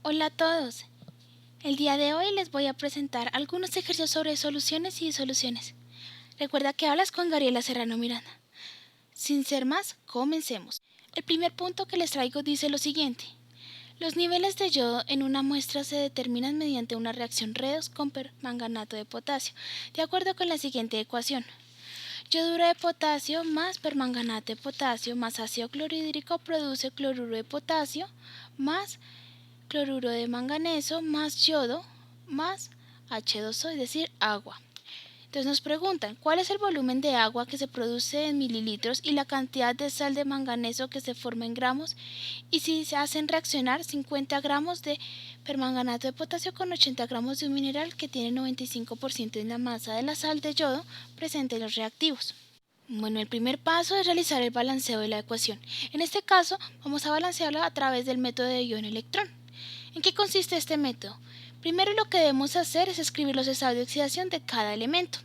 Hola a todos. El día de hoy les voy a presentar algunos ejercicios sobre soluciones y disoluciones. Recuerda que hablas con Gabriela Serrano Miranda. Sin ser más, comencemos. El primer punto que les traigo dice lo siguiente. Los niveles de yodo en una muestra se determinan mediante una reacción redox con permanganato de potasio, de acuerdo con la siguiente ecuación. Yoduro de potasio más permanganato de potasio más ácido clorhídrico produce cloruro de potasio más cloruro de manganeso más yodo más H2O, es decir, agua. Entonces nos preguntan, ¿cuál es el volumen de agua que se produce en mililitros y la cantidad de sal de manganeso que se forma en gramos? Y si se hacen reaccionar 50 gramos de permanganato de potasio con 80 gramos de un mineral que tiene 95% de la masa de la sal de yodo presente en los reactivos. Bueno, el primer paso es realizar el balanceo de la ecuación. En este caso, vamos a balancearla a través del método de ion-electrón. ¿En qué consiste este método? Primero lo que debemos hacer es escribir los estados de oxidación de cada elemento.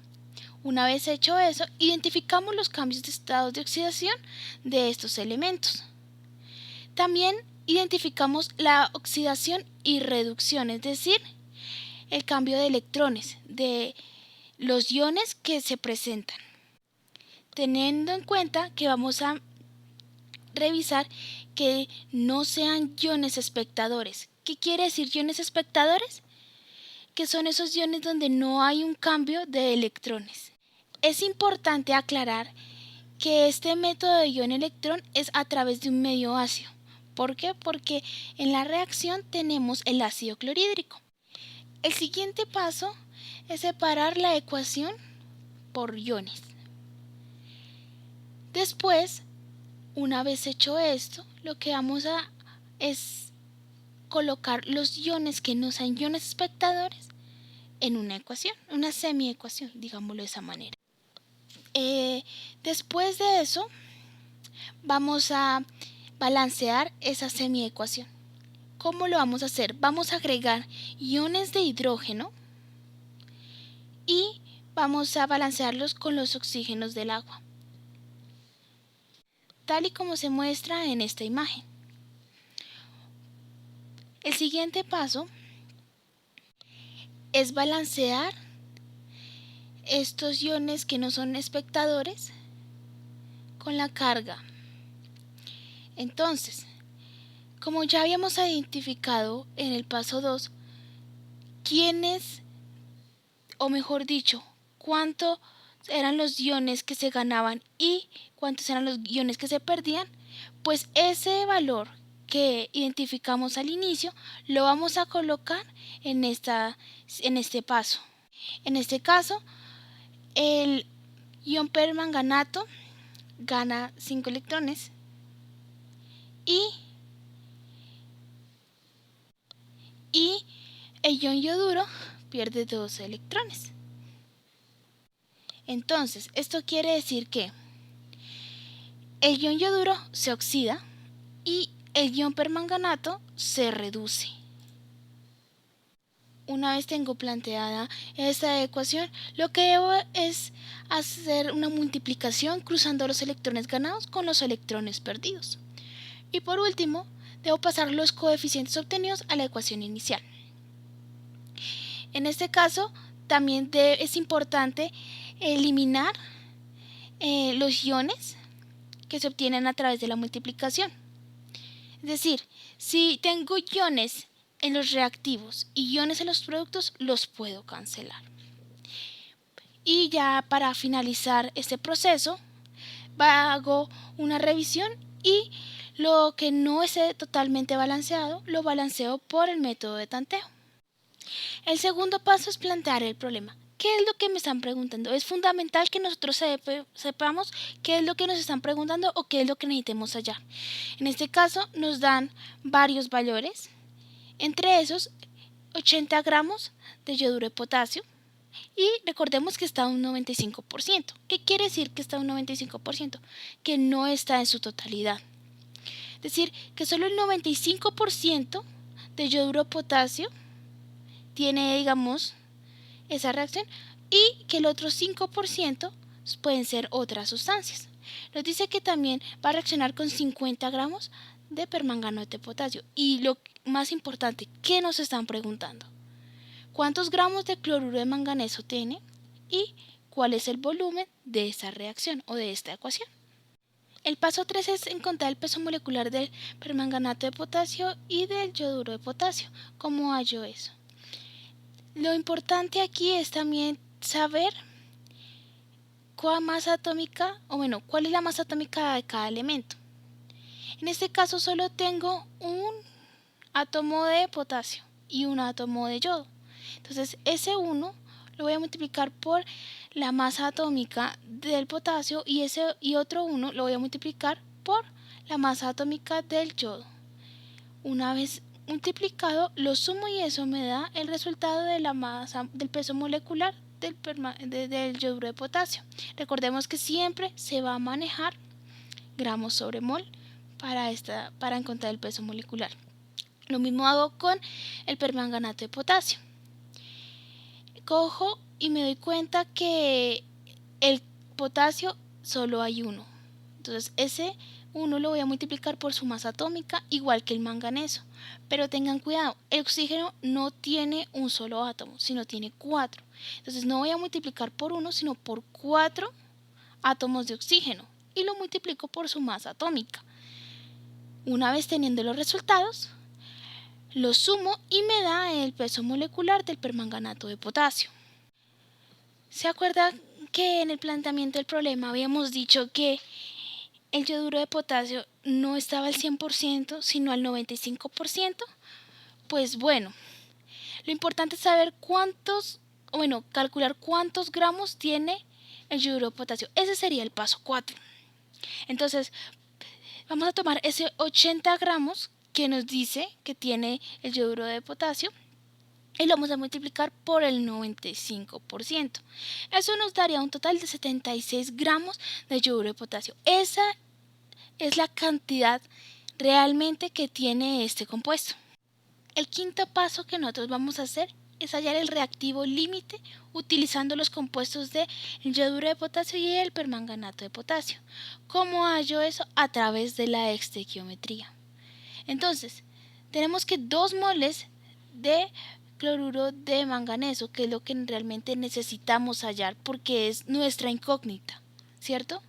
Una vez hecho eso, identificamos los cambios de estados de oxidación de estos elementos. También identificamos la oxidación y reducción, es decir, el cambio de electrones de los iones que se presentan. Teniendo en cuenta que vamos a revisar que no sean iones espectadores. ¿Qué quiere decir iones espectadores? Que son esos iones donde no hay un cambio de electrones. Es importante aclarar que este método de ion-electrón es a través de un medio ácido. ¿Por qué? Porque en la reacción tenemos el ácido clorhídrico. El siguiente paso es separar la ecuación por iones. Después, una vez hecho esto, lo que vamos a es colocar los iones que no sean iones espectadores en una ecuación, una semiecuación, digámoslo de esa manera. Después de eso, vamos a balancear esa semiecuación. ¿Cómo lo vamos a hacer? Vamos a agregar iones de hidrógeno y vamos a balancearlos con los oxígenos del agua, tal y como se muestra en esta imagen. El siguiente paso es balancear estos iones que no son espectadores con la carga. Entonces, como ya habíamos identificado en el paso 2, quiénes, o mejor dicho, cuántos eran los iones que se ganaban y cuántos eran los iones que se perdían, pues ese valor que identificamos al inicio lo vamos a colocar en este paso. En este caso, el ion permanganato gana 5 electrones y el ion yoduro pierde 2 electrones. Entonces, esto quiere decir que el ion yoduro se oxida y el ion permanganato se reduce. Una vez tengo planteada esta ecuación, lo que debo es hacer una multiplicación cruzando los electrones ganados con los electrones perdidos. Y por último, debo pasar los coeficientes obtenidos a la ecuación inicial. En este caso, también es importante eliminar los iones que se obtienen a través de la multiplicación. Es decir, si tengo iones en los reactivos y iones en los productos, los puedo cancelar. Y ya para finalizar este proceso, hago una revisión y lo que no esté totalmente balanceado, lo balanceo por el método de tanteo. El segundo paso es plantear el problema. ¿Qué es lo que me están preguntando? Es fundamental que nosotros sepamos qué es lo que nos están preguntando o qué es lo que necesitemos hallar. En este caso nos dan varios valores, entre esos 80 gramos de yoduro de potasio y recordemos que está a un 95%. ¿Qué quiere decir que está a un 95%? Que no está en su totalidad. Es decir, que solo el 95% de yoduro de potasio tiene, digamos, esa reacción y que el otro 5% pueden ser otras sustancias. Nos dice que también va a reaccionar con 50 gramos de permanganato de potasio. Y lo más importante, ¿qué nos están preguntando? ¿Cuántos gramos de cloruro de manganeso tiene? Y ¿cuál es el volumen de esta reacción o de esta ecuación? El paso 3 es encontrar el peso molecular del permanganato de potasio y del yoduro de potasio. ¿Cómo hallo eso? Lo importante aquí es también saber cuál es la masa atómica de cada elemento. En este caso solo tengo un átomo de potasio y un átomo de yodo. Entonces ese 1 lo voy a multiplicar por la masa atómica del potasio y otro 1 lo voy a multiplicar por la masa atómica del yodo. Una vez multiplicado lo sumo y eso me da el resultado de la masa del peso molecular del yoduro de potasio. Recordemos que siempre se va a manejar gramos sobre mol para encontrar el peso molecular. Lo mismo hago con el permanganato de potasio. Cojo y me doy cuenta que el potasio solo hay uno. Entonces ese 1 lo voy a multiplicar por su masa atómica, igual que el manganeso. Pero tengan cuidado, el oxígeno no tiene un solo átomo, sino tiene 4. Entonces no voy a multiplicar por 1, sino por 4 átomos de oxígeno. Y lo multiplico por su masa atómica. Una vez teniendo los resultados, lo sumo y me da el peso molecular del permanganato de potasio. ¿Se acuerdan que en el planteamiento del problema habíamos dicho que el yoduro de potasio no estaba al 100%, sino al 95%? Pues bueno, lo importante es saber calcular cuántos gramos tiene el yoduro de potasio. Ese sería el paso 4. Entonces, vamos a tomar ese 80 gramos que nos dice que tiene el yoduro de potasio y lo vamos a multiplicar por el 95%. Eso nos daría un total de 76 gramos de yoduro de potasio. Esa es la cantidad realmente que tiene este compuesto. El quinto paso que nosotros vamos a hacer es hallar el reactivo límite utilizando los compuestos de yoduro de potasio y el permanganato de potasio. ¿Cómo hallo eso? A través de la estequiometría. Entonces, tenemos que 2 moles de cloruro de manganeso, que es lo que realmente necesitamos hallar porque es nuestra incógnita, ¿cierto?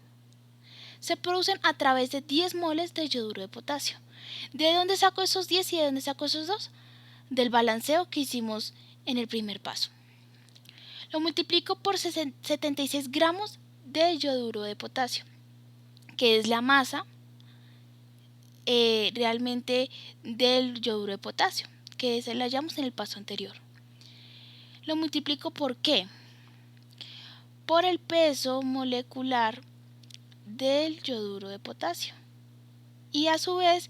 Se producen a través de 10 moles de yoduro de potasio. ¿De dónde saco esos 10 y de dónde saco esos 2? Del balanceo que hicimos en el primer paso. Lo multiplico por 76 gramos de yoduro de potasio, que es la masa realmente del yoduro de potasio, que se la hallamos en el paso anterior. Lo multiplico ¿por qué? Por el peso molecular del yoduro de potasio. Y a su vez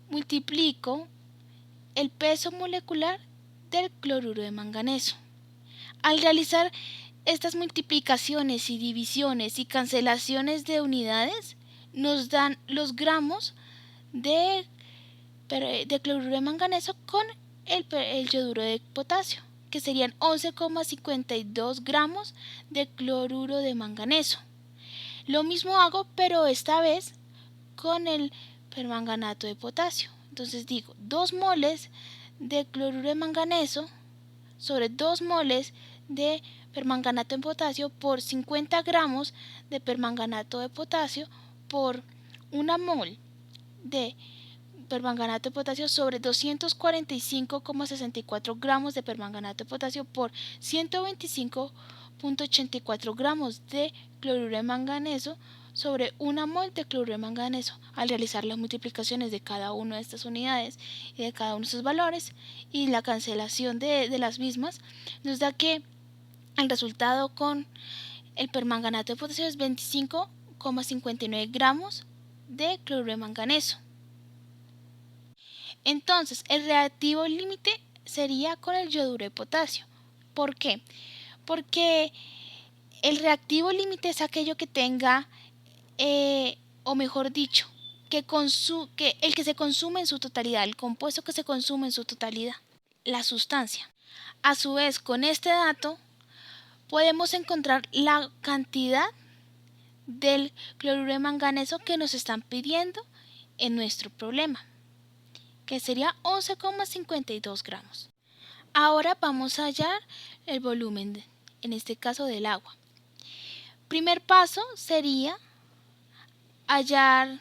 multiplico el peso molecular del cloruro de manganeso. Al realizar estas multiplicaciones y divisiones y cancelaciones de unidades, nos dan los gramos de cloruro de manganeso con el yoduro de potasio, que serían 11,52 gramos de cloruro de manganeso. Lo mismo hago, pero esta vez con el permanganato de potasio. Entonces digo 2 moles de cloruro de manganeso sobre 2 moles de permanganato de potasio por 50 gramos de permanganato de potasio por 1 mol de permanganato de potasio sobre 245,64 gramos de permanganato de potasio por 125,84 gramos de cloruro de manganeso sobre 1 mol de cloruro de manganeso. Al realizar las multiplicaciones de cada una de estas unidades y de cada uno de sus valores y la cancelación de las mismas, nos da que el resultado con el permanganato de potasio es 25,59 gramos de cloruro de manganeso. Entonces, el reactivo límite sería con el yoduro de potasio. ¿Por qué? Porque el reactivo límite es aquello que tenga, o mejor dicho, que el que se consume en su totalidad, el compuesto que se consume en su totalidad, la sustancia. A su vez, con este dato, podemos encontrar la cantidad del cloruro de manganeso que nos están pidiendo en nuestro problema, que sería 11,52 gramos. Ahora vamos a hallar el volumen, en este caso del agua. Primer paso sería hallar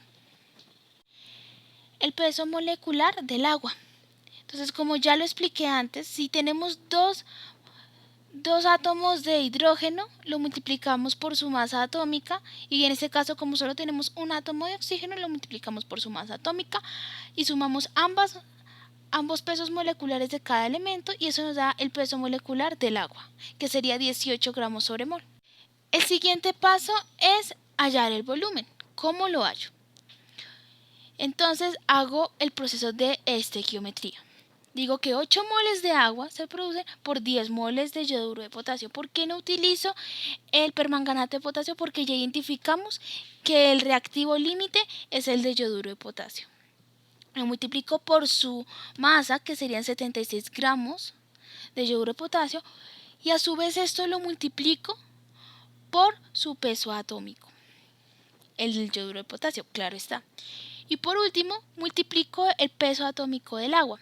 el peso molecular del agua. Entonces, como ya lo expliqué antes, si tenemos dos átomos de hidrógeno, lo multiplicamos por su masa atómica, y en este caso, como solo tenemos un átomo de oxígeno, lo multiplicamos por su masa atómica y sumamos ambos pesos moleculares de cada elemento, y eso nos da el peso molecular del agua, que sería 18 gramos sobre mol. El siguiente paso es hallar el volumen. ¿Cómo lo hallo? Entonces hago el proceso de estequiometría. Digo que 8 moles de agua se producen por 10 moles de yoduro de potasio. ¿Por qué no utilizo el permanganato de potasio? Porque ya identificamos que el reactivo límite es el de yoduro de potasio. Lo multiplico por su masa, que serían 76 gramos de yoduro de potasio, y a su vez esto lo multiplico por su peso atómico, el del yoduro de potasio, claro está. Y por último, multiplico el peso atómico del agua.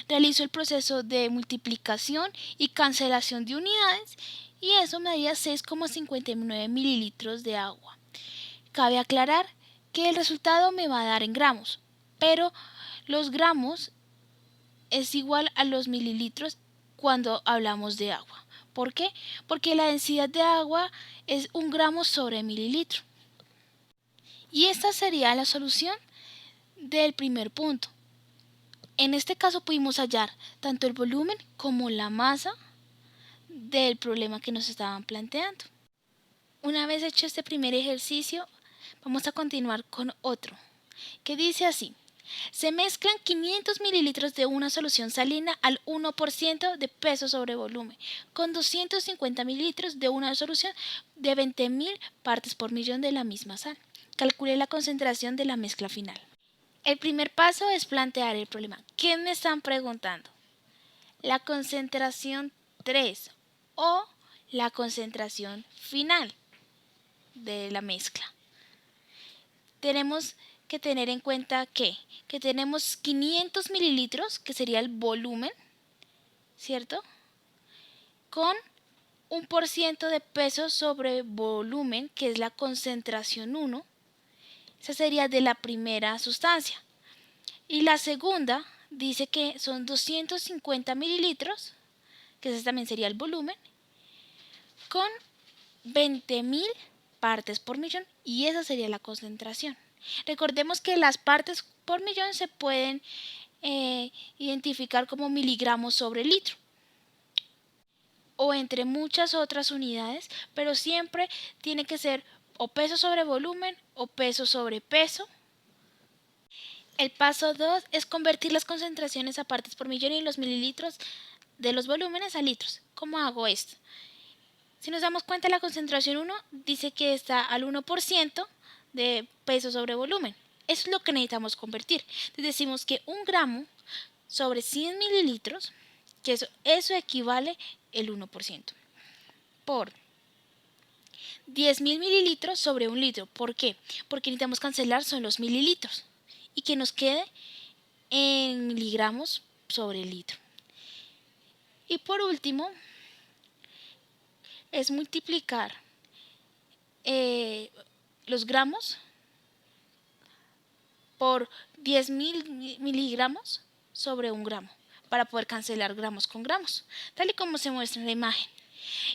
Realizo el proceso de multiplicación y cancelación de unidades, y eso me daría 6,59 mililitros de agua. Cabe aclarar que el resultado me va a dar en gramos, pero los gramos es igual a los mililitros cuando hablamos de agua. ¿Por qué? Porque la densidad de agua es 1 gramo sobre mililitro. Y esta sería la solución del primer punto. En este caso pudimos hallar tanto el volumen como la masa del problema que nos estaban planteando. Una vez hecho este primer ejercicio, vamos a continuar con otro, que dice así: se mezclan 500 mililitros de una solución salina al 1% de peso sobre volumen, con 250 mililitros de una solución de 20.000 partes por millón de la misma sal. Calcule la concentración de la mezcla final. El primer paso es plantear el problema. ¿Qué me están preguntando? ¿La concentración 3 o la concentración final de la mezcla? Tenemos que tener en cuenta que tenemos 500 mililitros, que sería el volumen, ¿cierto? Con 1% de peso sobre volumen, que es la concentración 1. Esa sería de la primera sustancia. Y la segunda dice que son 250 mililitros, que ese también sería el volumen, con 20.000 partes por millón, y esa sería la concentración. Recordemos que las partes por millón se pueden identificar como miligramos sobre litro, o entre muchas otras unidades, pero siempre tiene que ser o peso sobre volumen o peso sobre peso. El paso 2 es convertir las concentraciones a partes por millón y los mililitros de los volúmenes a litros. ¿Cómo hago esto? Si nos damos cuenta, la concentración 1 dice que está al 1% de peso sobre volumen. Eso es lo que necesitamos convertir. Entonces decimos que 1 gramo sobre 100 mililitros, que eso equivale el 1%, por 10.000 mililitros sobre 1 litro. ¿Por qué? Porque necesitamos cancelar son los mililitros y que nos quede en miligramos sobre litro. Y por último, es multiplicar los gramos por 10.000 miligramos sobre 1 gramo, para poder cancelar gramos con gramos, tal y como se muestra en la imagen.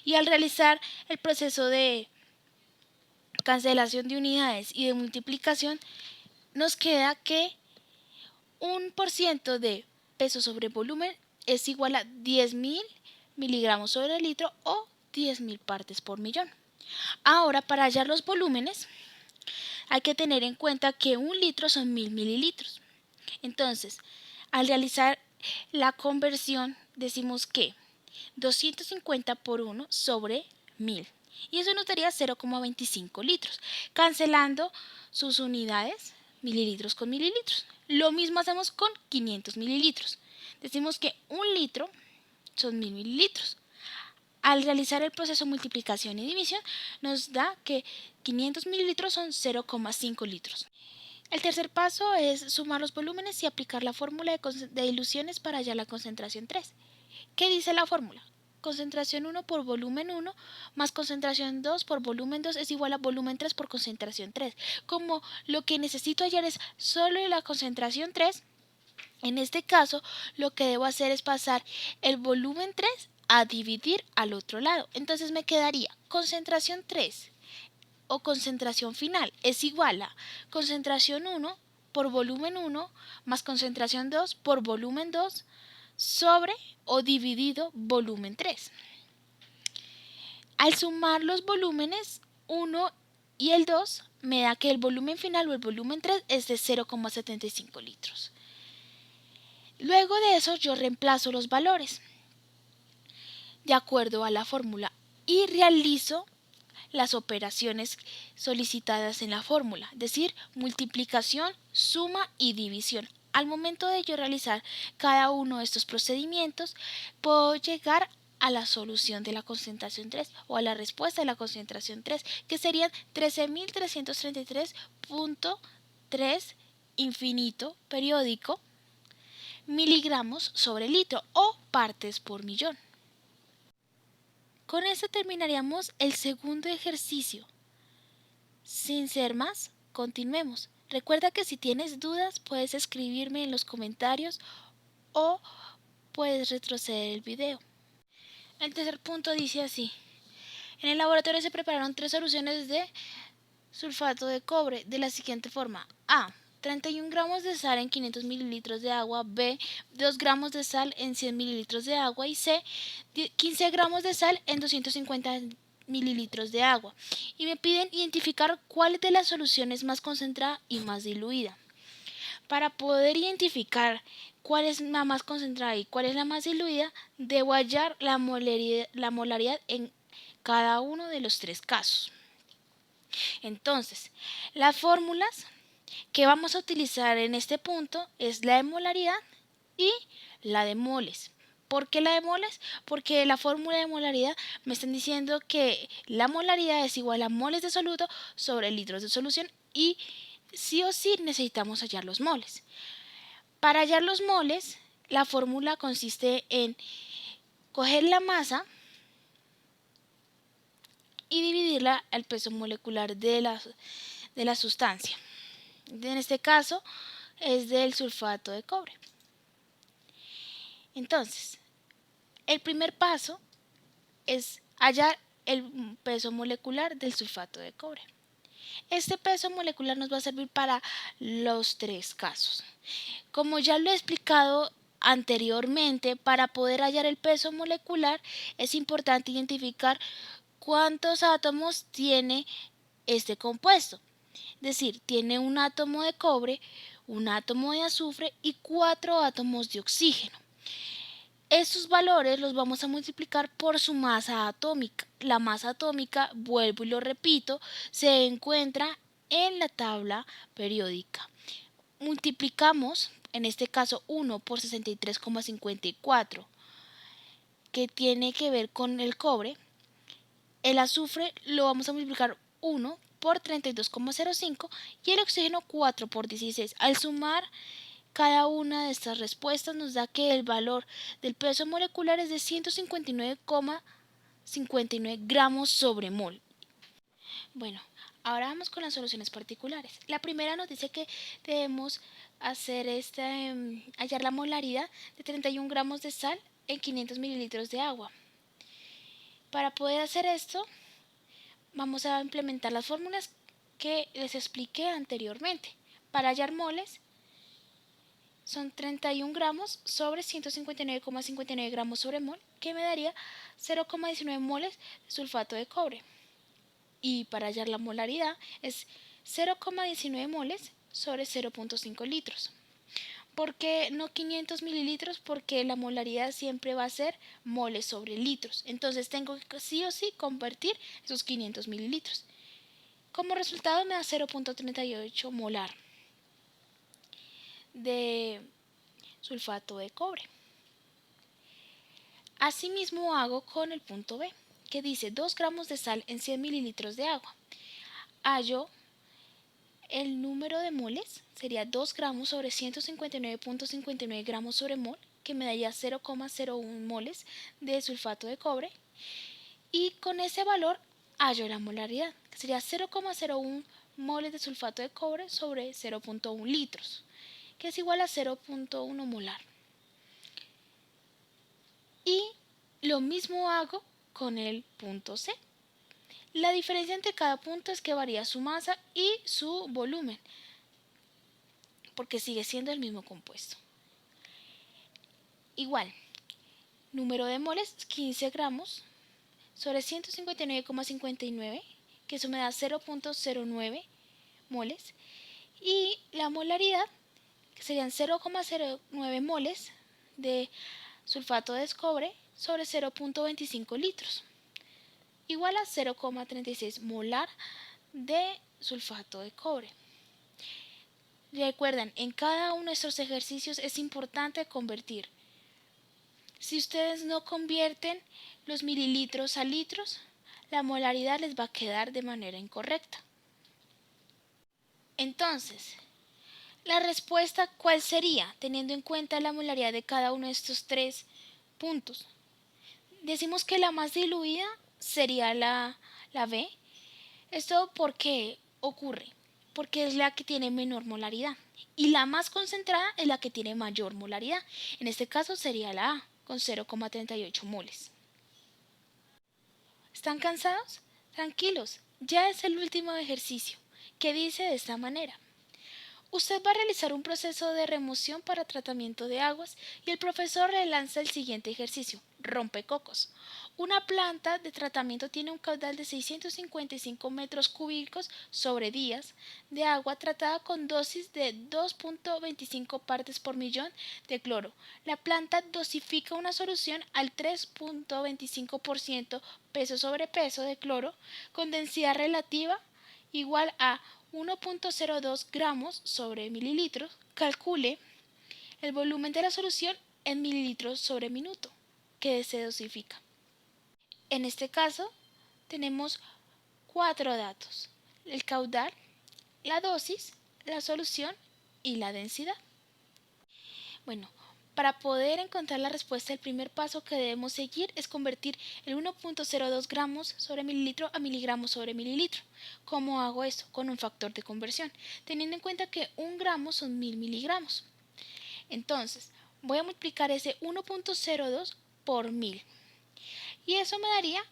Y al realizar el proceso de cancelación de unidades y de multiplicación, nos queda que 1% de peso sobre volumen es igual a 10.000 miligramos sobre litro, o 10.000 partes por millón. Ahora, para hallar los volúmenes, hay que tener en cuenta que 1 litro son 1.000 mililitros. Entonces, al realizar la conversión, decimos que 250 por 1 sobre 1.000. Y eso nos daría 0,25 litros, cancelando sus unidades, mililitros con mililitros. Lo mismo hacemos con 500 mililitros. Decimos que 1 litro son 1.000 mililitros. Al realizar el proceso de multiplicación y división, nos da que 500 mililitros son 0,5 litros. El tercer paso es sumar los volúmenes y aplicar la fórmula de diluciones para hallar la concentración 3. ¿Qué dice la fórmula? Concentración 1 por volumen 1 más concentración 2 por volumen 2 es igual a volumen 3 por concentración 3. Como lo que necesito hallar es solo la concentración 3, en este caso lo que debo hacer es pasar el volumen 3 a dividir al otro lado. Entonces me quedaría concentración 3 o concentración final es igual a concentración 1 por volumen 1 más concentración 2 por volumen 2 sobre o dividido volumen 3. Al sumar los volúmenes 1 y el 2 me da que el volumen final o el volumen 3 es de 0,75 litros. Luego de eso yo reemplazo los valores de acuerdo a la fórmula y realizo las operaciones solicitadas en la fórmula, es decir, multiplicación, suma y división. Al momento de yo realizar cada uno de estos procedimientos, puedo llegar a la solución de la concentración 3 o a la respuesta de la concentración 3, que serían 13.333.3 infinito periódico miligramos sobre litro o partes por millón. Con esto terminaríamos el segundo ejercicio. Sin ser más, continuemos. Recuerda que si tienes dudas puedes escribirme en los comentarios o puedes retroceder el video. El tercer punto dice así. En el laboratorio se prepararon 3 soluciones de sulfato de cobre de la siguiente forma. A. 31 gramos de sal en 500 mililitros de agua. B. 2 gramos de sal en 100 mililitros de agua. Y C. 15 gramos de sal en 250 mililitros de agua. Y me piden identificar cuál de las soluciones es más concentrada y más diluida. Para poder identificar cuál es la más concentrada y cuál es la más diluida, debo hallar la molaridad en cada uno de los 3 casos. Entonces, las fórmulas que vamos a utilizar en este punto es la de molaridad y la de moles. ¿Por qué la de moles? Porque la fórmula de molaridad me están diciendo que la molaridad es igual a moles de soluto sobre litros de solución y sí o sí necesitamos hallar los moles. Para hallar los moles, la fórmula consiste en coger la masa y dividirla al peso molecular de la sustancia. En este caso es del sulfato de cobre. Entonces, el primer paso es hallar el peso molecular del sulfato de cobre. Este peso molecular nos va a servir para los 3 casos. Como ya lo he explicado anteriormente, para poder hallar el peso molecular es importante identificar cuántos átomos tiene este compuesto. Es decir, tiene un átomo de cobre, un átomo de azufre y 4 átomos de oxígeno. Estos valores los vamos a multiplicar por su masa atómica. La masa atómica, vuelvo y lo repito, se encuentra en la tabla periódica. Multiplicamos, en este caso 1 por 63,54, que tiene que ver con el cobre. El azufre lo vamos a multiplicar 1 por 32,05 y el oxígeno 4 por 16. Al sumar cada una de estas respuestas nos da que el valor del peso molecular es de 159,59 gramos sobre mol. Bueno, ahora vamos con las soluciones particulares. La primera nos dice que debemos hacer hallar la molaridad de 31 gramos de sal en 500 mililitros de agua. Para poder hacer esto, vamos a implementar las fórmulas que les expliqué anteriormente. Para hallar moles, son 31 gramos sobre 159,59 gramos sobre mol, que me daría 0,19 moles de sulfato de cobre. Y para hallar la molaridad es 0,19 moles sobre 0,5 litros. ¿Por qué no 500 mililitros? Porque la molaridad siempre va a ser moles sobre litros. Entonces tengo que sí o sí convertir esos 500 mililitros. Como resultado me da 0,38 molar de sulfato de cobre. Asimismo hago con el punto B, que dice 2 gramos de sal en 100 mililitros de agua. Hallo el número de moles sería 2 gramos sobre 159.59 gramos sobre mol, que me daría 0,01 moles de sulfato de cobre. Y con ese valor hallo la molaridad, que sería 0,01 moles de sulfato de cobre sobre 0,1 litros, que es igual a 0,1 molar. Y lo mismo hago con el punto C. La diferencia entre cada punto es que varía su masa y su volumen, porque sigue siendo el mismo compuesto. Igual, número de moles 15 gramos sobre 159,59, que eso me da 0,09 moles. Y la molaridad, que serían 0,09 moles de sulfato de cobre sobre 0,25 litros, igual a 0,36 molar de sulfato de cobre. Recuerden, en cada uno de estos ejercicios es importante convertir. Si ustedes no convierten los mililitros a litros, la molaridad les va a quedar de manera incorrecta. Entonces, la respuesta, ¿cuál sería? Teniendo en cuenta la molaridad de cada uno de estos tres puntos. Decimos que la más diluida sería la B. ¿Esto por qué ocurre? Porque es la que tiene menor molaridad. Y la más concentrada es la que tiene mayor molaridad. En este caso sería la A, con 0,38 moles. ¿Están cansados? Tranquilos, ya es el último ejercicio, que dice de esta manera. Usted va a realizar un proceso de remoción para tratamiento de aguas y el profesor le lanza el siguiente ejercicio: rompecocos. Una planta de tratamiento tiene un caudal de 655 metros cúbicos sobre días de agua tratada con dosis de 2.25 partes por millón de cloro. La planta dosifica una solución al 3.25% peso sobre peso de cloro con densidad relativa igual a 1.02 gramos sobre mililitros. Calcule el volumen de la solución en mililitros sobre minuto que se dosifica. En este caso tenemos 4 datos: el caudal, la dosis, la solución y la densidad. Bueno, para poder encontrar la respuesta, el primer paso que debemos seguir es convertir el 1.02 gramos sobre mililitro a miligramos sobre mililitro. ¿Cómo hago esto? Con un factor de conversión, teniendo en cuenta que 1 gramo son 1000 miligramos. Entonces, voy a multiplicar ese 1.02 por 1000. Y eso me daría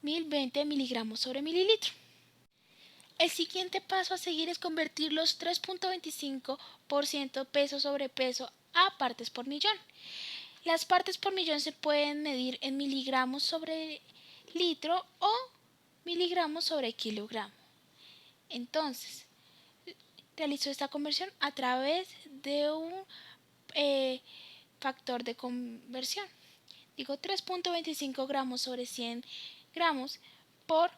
1020 miligramos sobre mililitro. El siguiente paso a seguir es convertir los 3.25% peso sobre peso a partes por millón. Las partes por millón se pueden medir en miligramos sobre litro o miligramos sobre kilogramo. Entonces, realizo esta conversión a través de un factor de conversión. Digo 3.25 gramos sobre 100 gramos por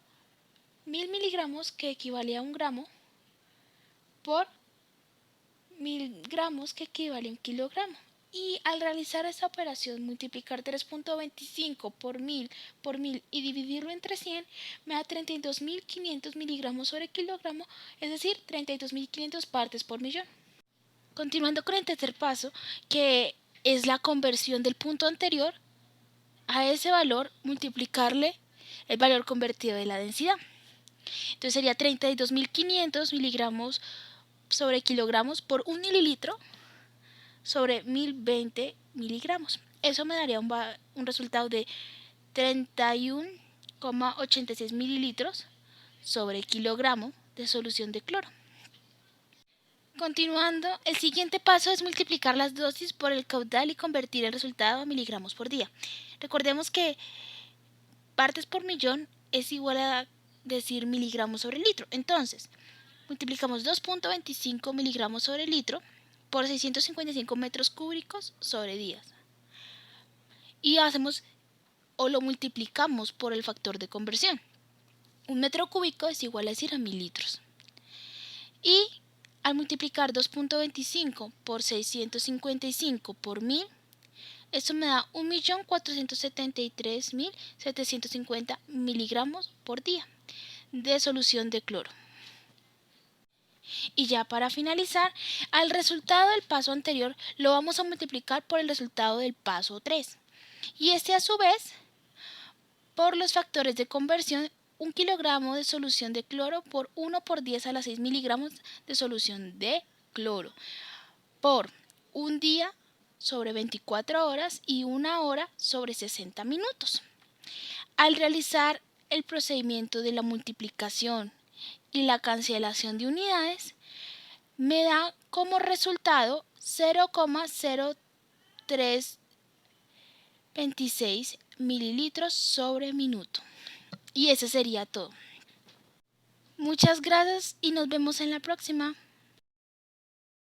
1000 miligramos, que equivale a 1 gramo, por 1000 gramos, que equivale a 1 kilogramo. Y al realizar esta operación, multiplicar 3.25 por 1000 y dividirlo entre 100, me da 32.500 miligramos sobre kilogramo, es decir, 32.500 partes por millón. Continuando con el tercer paso, que es la conversión del punto anterior, a ese valor multiplicarle el valor convertido de la densidad. Entonces sería 32.500 miligramos sobre kilogramos por 1 mililitro sobre 1020 miligramos. Eso me daría un resultado de 31,86 mililitros sobre kilogramo de solución de cloro. Continuando, el siguiente paso es multiplicar las dosis por el caudal y convertir el resultado a miligramos por día. Recordemos que partes por millón es igual a decir miligramos sobre litro. Entonces, multiplicamos 2.25 miligramos sobre litro por 655 metros cúbicos sobre días. Y lo multiplicamos por el factor de conversión. Un metro cúbico es igual a decir a 1000 litros. Y al multiplicar 2.25 por 655 por 1000, esto me da 1.473.750 miligramos por día de solución de cloro. Y ya para finalizar, al resultado del paso anterior lo vamos a multiplicar por el resultado del paso 3. Y este a su vez por los factores de conversión, 1 kilogramo de solución de cloro por 1 por 10 a la 6 miligramos de solución de cloro por un día sobre 24 horas y una hora sobre 60 minutos. Al realizar el procedimiento de la multiplicación y la cancelación de unidades, me da como resultado 0,0326 mililitros sobre minuto. Y ese sería todo. Muchas gracias y nos vemos en la próxima.